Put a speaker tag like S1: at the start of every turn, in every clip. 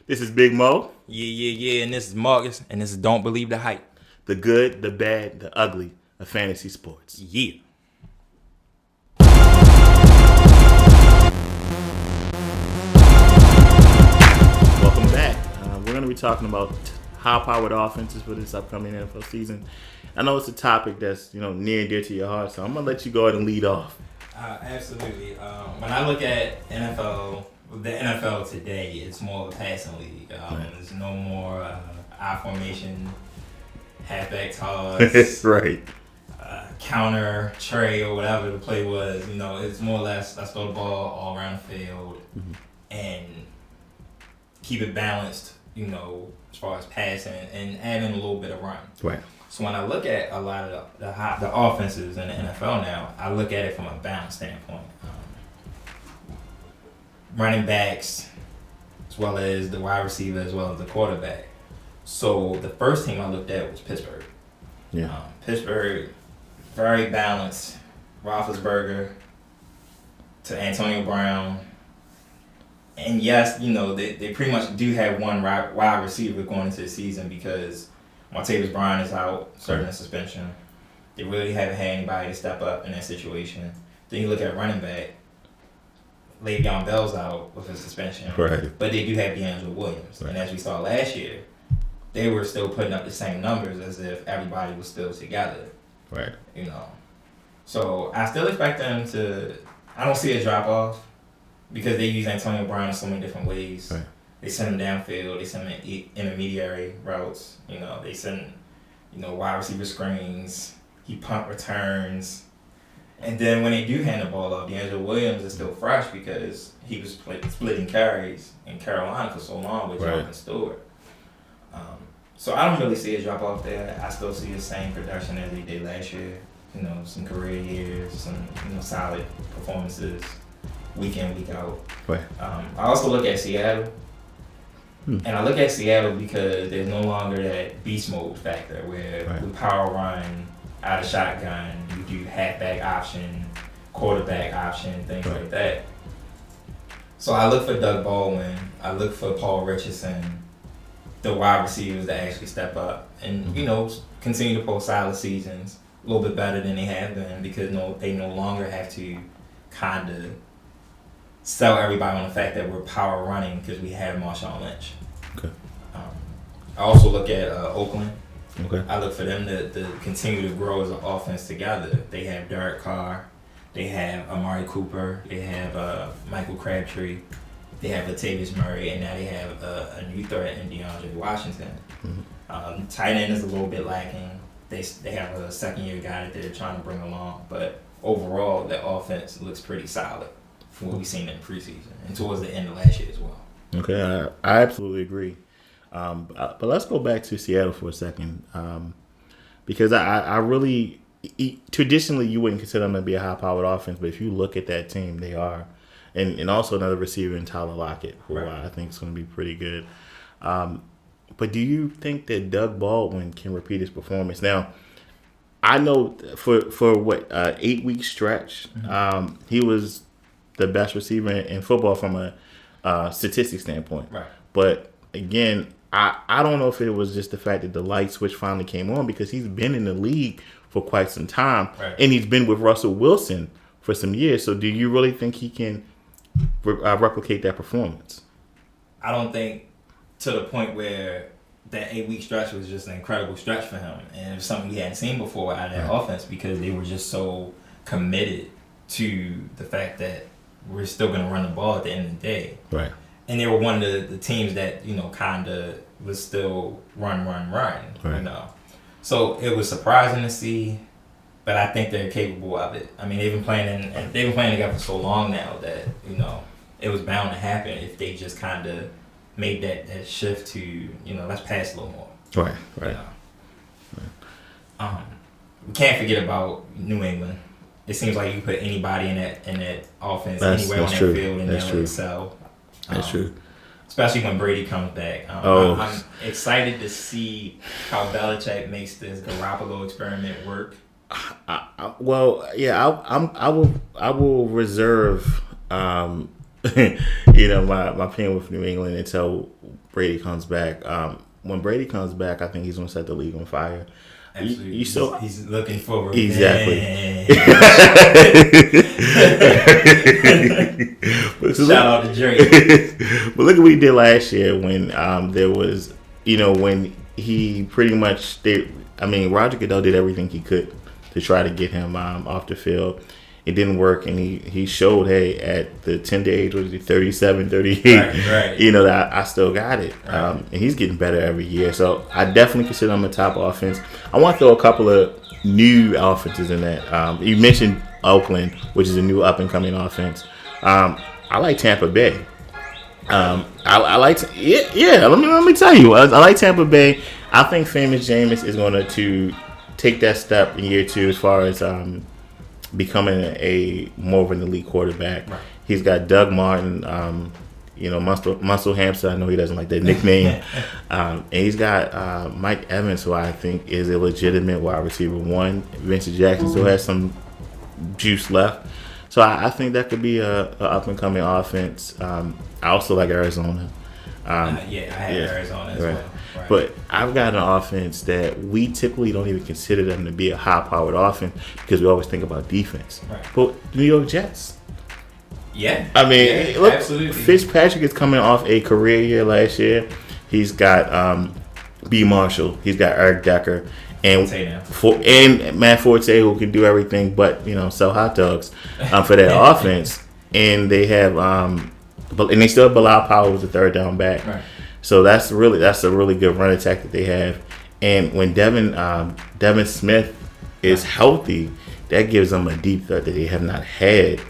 S1: This is Big Mo.
S2: Yeah. And this is Marcus. And this is Don't Believe the Hype.
S1: The good, the bad, the ugly of fantasy sports.
S2: Yeah.
S1: Welcome back. We're going to be talking about high-powered offenses for this upcoming NFL season. I know it's a topic that's near and dear to your heart, so I'm going to let you go ahead and lead off.
S2: Absolutely. When I look at the NFL today, it's more of a passing league. There's no more I formation, halfback toss,
S1: right.
S2: Counter, tray, or whatever the play was. It's more or less let's throw the ball all around the field and keep it balanced, as far as passing and adding a little bit of run.
S1: Right.
S2: So when I look at a lot of the offenses in the NFL now, I look at it from a balance standpoint. Running backs, as well as the wide receiver, as well as the quarterback. So the first team I looked at was Pittsburgh.
S1: Yeah.
S2: Pittsburgh, very balanced. Roethlisberger to Antonio Brown. And yes, they pretty much do have one wide receiver going into the season because Martavis Bryant is out, serving a suspension. They really haven't had anybody to step up in that situation. Then you look at running back. Le'Veon Bell's out with a suspension.
S1: Right.
S2: But they do have DeAngelo Williams. Right. And as we saw last year, they were still putting up the same numbers as if everybody was still together.
S1: Right.
S2: So I still expect them to... I don't see a drop-off because they use Antonio Brown in so many different ways.
S1: Right.
S2: They send him downfield. They send him intermediary routes. They send, wide receiver screens. He punt returns. And then when they do hand the ball off, DeAngelo Williams is still fresh because he was splitting carries in Carolina for so long with Jonathan Stewart. So I don't really see a drop off there. I still see the same production as they did last year. Some career years, some solid performances, week in, week out.
S1: Right.
S2: I also look at Seattle. And I look at Seattle because there's no longer that beast mode factor where we power run out of shotgun, you do halfback option, quarterback option, things like that. So I look for Doug Baldwin, I look for Paul Richardson, the wide receivers that actually step up and, continue to post solid seasons, a little bit better than they have been because they no longer have to kind of sell everybody on the fact that we're power running because we have Marshawn Lynch.
S1: Okay.
S2: I also look at Oakland.
S1: Okay.
S2: I look for them to continue to grow as an offense together. They have Derek Carr. They have Amari Cooper. They have Michael Crabtree. They have Latavius Murray. And now they have a new threat in DeAndre Washington. Mm-hmm. Tight end is a little bit lacking. They have a second-year guy that they're trying to bring along. But overall, the offense looks pretty solid from what we've seen in the preseason and towards the end of last year as well.
S1: Okay, I absolutely agree. But let's go back to Seattle for a second, because I really traditionally you wouldn't consider them to be a high-powered offense, but if you look at that team, they are, and also another receiver in Tyler Lockett, who I think is going to be pretty good. But do you think that Doug Baldwin can repeat his performance? Now, I know for 8-week stretch, he was the best receiver in football from a statistics standpoint.
S2: Right.
S1: But again, I don't know if it was just the fact that the light switch finally came on because he's been in the league for quite some time.
S2: Right.
S1: And he's been with Russell Wilson for some years. So do you really think he can replicate that performance?
S2: I don't think to the point where that 8-week stretch was just an incredible stretch for him. And it was something we hadn't seen before out of that offense because they were just so committed to the fact that we're still going to run the ball at the end of the day.
S1: Right.
S2: And they were one of the teams that, kind of was still run,
S1: right.
S2: So it was surprising to see, but I think they're capable of it. I mean, they've been playing together for so long now that, it was bound to happen if they just kind of made that shift to, let's pass a little more.
S1: Right.
S2: We can't forget about New England. It seems like you put anybody in that offense anywhere on that field and they'll excel.
S1: That's true.
S2: Especially when Brady comes back. I'm excited to see how Belichick makes this Garoppolo experiment work.
S1: I will reserve my opinion with New England until Brady comes back. When Brady comes back, I think he's going to set the league on fire.
S2: Absolutely. He's looking forward.
S1: Exactly.
S2: Shout out to Drake.
S1: But look at what he did last year when there was, when he pretty much Roger Goodell did everything he could to try to get him off the field. It didn't work, and he showed, hey, at the tender age, was he 37, 38,
S2: right.
S1: That I still got it.
S2: Right.
S1: And he's getting better every year. So I definitely consider him a top offense. I want to throw a couple of new offenses in that. You mentioned Oakland, which is a new up-and-coming offense. I like Tampa Bay. I like let me tell you, I like Tampa Bay. I think Famous Jameis is going to take that step in year 2 as far as becoming a more of an elite quarterback.
S2: Right.
S1: He's got Doug Martin, Muscle Hamster. I know he doesn't like that nickname. And he's got Mike Evans, who I think is a legitimate wide receiver 1. Vincent Jackson still has some juice left. So I think that could be a up and coming offense. I also like Arizona.
S2: I had Arizona as well. Right.
S1: But I've got an offense that we typically don't even consider them to be a high-powered offense because we always think about defense.
S2: Right.
S1: But the New York Jets.
S2: Yeah.
S1: I mean, look,
S2: absolutely.
S1: Fitzpatrick is coming off a career year last year. He's got B. Marshall. He's got Eric Decker. And Matt Forte, who can do everything but, sell hot dogs for their offense. And they have and they still have Bilal Powell as the third down back.
S2: Right.
S1: So that's a really good run attack that they have. And when Devin Smith is healthy, that gives them a deep threat that they have not had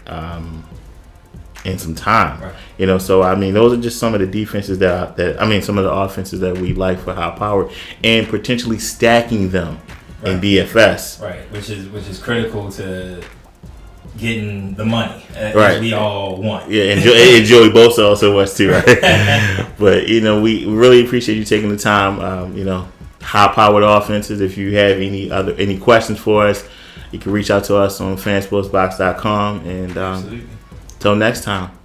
S1: in some time.
S2: Right.
S1: So those are just some of the defenses some of the offenses that we like for high power, and potentially stacking them in DFS.
S2: Right, which is critical to getting the money,
S1: as
S2: we all want.
S1: Yeah, and Joey Bosa also wants to, right? But we really appreciate you taking the time. High-powered offenses. If you have any questions for us, you can reach out to us on fansportsbox.com. And until next time.